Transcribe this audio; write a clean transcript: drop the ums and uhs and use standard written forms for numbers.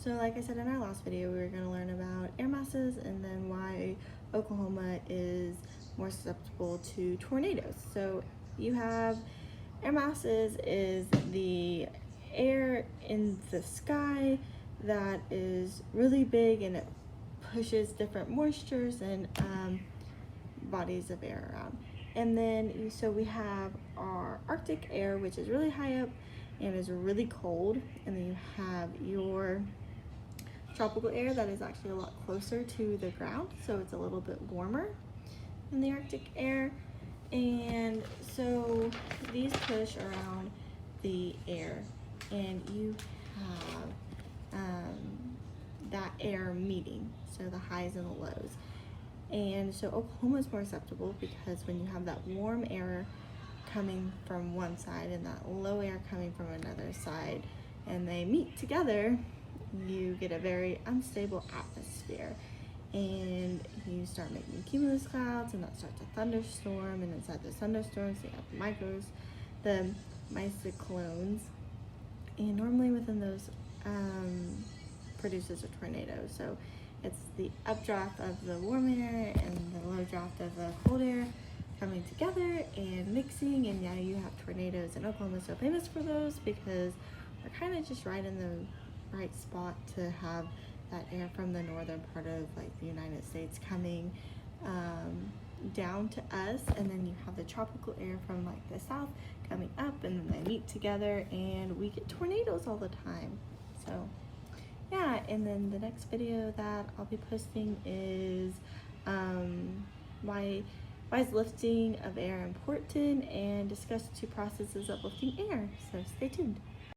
So like I said in our last video, we were going to learn about air masses and then why Oklahoma is more susceptible to tornadoes. So you have air masses is the air in the sky that is really big and it pushes different moistures and bodies of air around. And then so we have our Arctic air, which is really high up and is really cold, and then you have your tropical air that is actually a lot closer to the ground, so it's a little bit warmer than the Arctic air. And so these push around the air, and you have that air meeting, so the highs and the lows. And so Oklahoma is more susceptible because when you have that warm air coming from one side and that low air coming from another side, and they meet together, you get a very unstable atmosphere, and you start making cumulus clouds, and that starts a thunderstorm, and inside the thunderstorms you have the myciclones, and normally within those produces a tornado. So it's the updraft of the warm air and the low draft of the cold air coming together and mixing, and now you have tornadoes. And Oklahoma is so famous for those because we're kind of just right in the right spot to have that air from the northern part of like the United States coming down to us, and then you have the tropical air from like the south coming up, and then they meet together and we get tornadoes all the time. So yeah, and then the next video that I'll be posting is why is lifting of air important, and discuss 2 processes of lifting air. So stay tuned.